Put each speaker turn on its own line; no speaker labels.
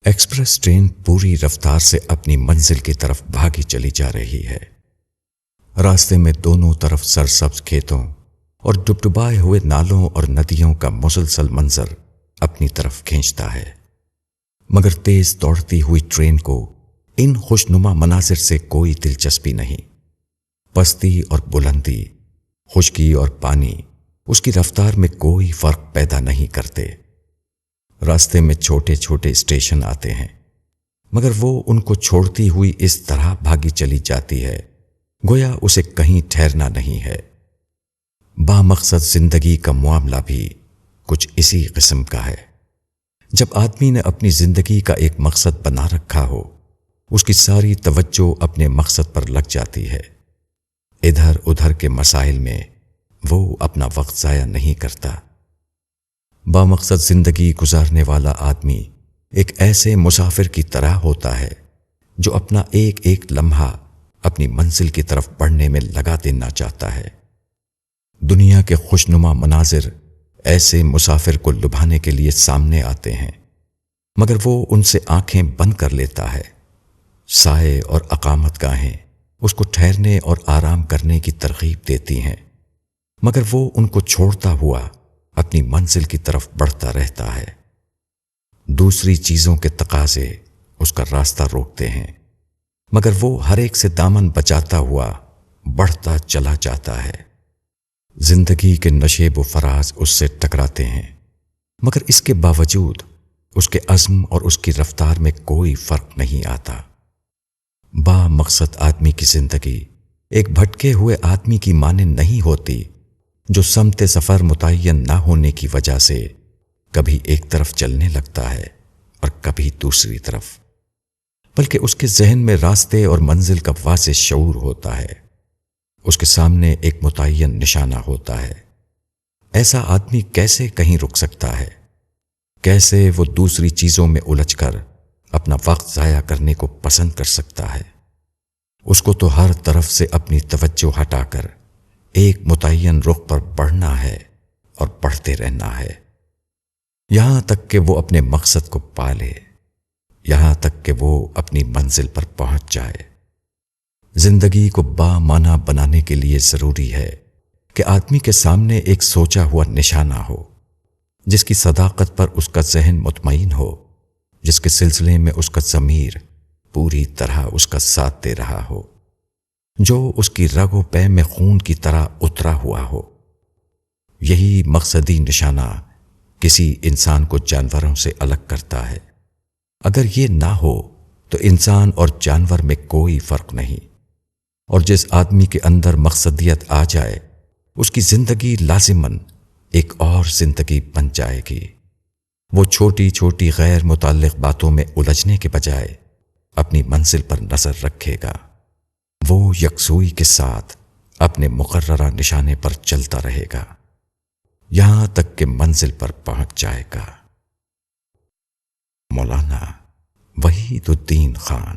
Express train پوری رفتار سے اپنی منزل کی طرف بھاگی چلی جا رہی ہے۔ راستے میں دونوں طرف سرسبز کھیتوں اور ڈبڈبائے ہوئے نالوں اور ندیوں کا مسلسل منظر اپنی طرف کھینچتا ہے، مگر تیز دوڑتی ہوئی ٹرین کو ان خوشنما مناظر سے کوئی دلچسپی نہیں۔ پستی اور بلندی، خشکی اور پانی اس کی رفتار میں کوئی فرق پیدا نہیں کرتے۔ راستے میں چھوٹے چھوٹے اسٹیشن آتے ہیں، مگر وہ ان کو چھوڑتی ہوئی اس طرح بھاگی چلی جاتی ہے گویا اسے کہیں ٹھہرنا نہیں ہے۔ بامقصد زندگی کا معاملہ بھی کچھ اسی قسم کا ہے۔ جب آدمی نے اپنی زندگی کا ایک مقصد بنا رکھا ہو، اس کی ساری توجہ اپنے مقصد پر لگ جاتی ہے۔ ادھر ادھر کے مسائل میں وہ اپنا وقت ضائع نہیں کرتا۔ بامقصد زندگی گزارنے والا آدمی ایک ایسے مسافر کی طرح ہوتا ہے جو اپنا ایک ایک لمحہ اپنی منزل کی طرف بڑھنے میں لگا دینا چاہتا ہے۔ دنیا کے خوشنما مناظر ایسے مسافر کو لبھانے کے لیے سامنے آتے ہیں، مگر وہ ان سے آنکھیں بند کر لیتا ہے۔ سائے اور اقامت گاہیں اس کو ٹھہرنے اور آرام کرنے کی ترغیب دیتی ہیں، مگر وہ ان کو چھوڑتا ہوا اپنی منزل کی طرف بڑھتا رہتا ہے۔ دوسری چیزوں کے تقاضے اس کا راستہ روکتے ہیں، مگر وہ ہر ایک سے دامن بچاتا ہوا بڑھتا چلا جاتا ہے۔ زندگی کے نشیب و فراز اس سے ٹکراتے ہیں، مگر اس کے باوجود اس کے عزم اور اس کی رفتار میں کوئی فرق نہیں آتا۔ با مقصد آدمی کی زندگی ایک بھٹکے ہوئے آدمی کی مانند نہیں ہوتی جو سمت سفر متعین نہ ہونے کی وجہ سے کبھی ایک طرف چلنے لگتا ہے اور کبھی دوسری طرف، بلکہ اس کے ذہن میں راستے اور منزل کا واضح شعور ہوتا ہے۔ اس کے سامنے ایک متعین نشانہ ہوتا ہے۔ ایسا آدمی کیسے کہیں رک سکتا ہے؟ کیسے وہ دوسری چیزوں میں الجھ کر اپنا وقت ضائع کرنے کو پسند کر سکتا ہے؟ اس کو تو ہر طرف سے اپنی توجہ ہٹا کر ایک متعین رخ پر بڑھنا ہے اور بڑھتے رہنا ہے، یہاں تک کہ وہ اپنے مقصد کو پالے، یہاں تک کہ وہ اپنی منزل پر پہنچ جائے۔ زندگی کو بامعنی بنانے کے لیے ضروری ہے کہ آدمی کے سامنے ایک سوچا ہوا نشانہ ہو، جس کی صداقت پر اس کا ذہن مطمئن ہو، جس کے سلسلے میں اس کا ضمیر پوری طرح اس کا ساتھ دے رہا ہو، جو اس کی رگ و پے میں خون کی طرح اترا ہوا ہو۔ یہی مقصدی نشانہ کسی انسان کو جانوروں سے الگ کرتا ہے۔ اگر یہ نہ ہو تو انسان اور جانور میں کوئی فرق نہیں، اور جس آدمی کے اندر مقصدیت آ جائے اس کی زندگی لازماً ایک اور زندگی بن جائے گی۔ وہ چھوٹی چھوٹی غیر متعلق باتوں میں الجھنے کے بجائے اپنی منزل پر نظر رکھے گا۔ وہ یکسوئی کے ساتھ اپنے مقررہ نشانے پر چلتا رہے گا، یہاں تک کہ منزل پر پہنچ جائے گا۔ مولانا وحید الدین خان۔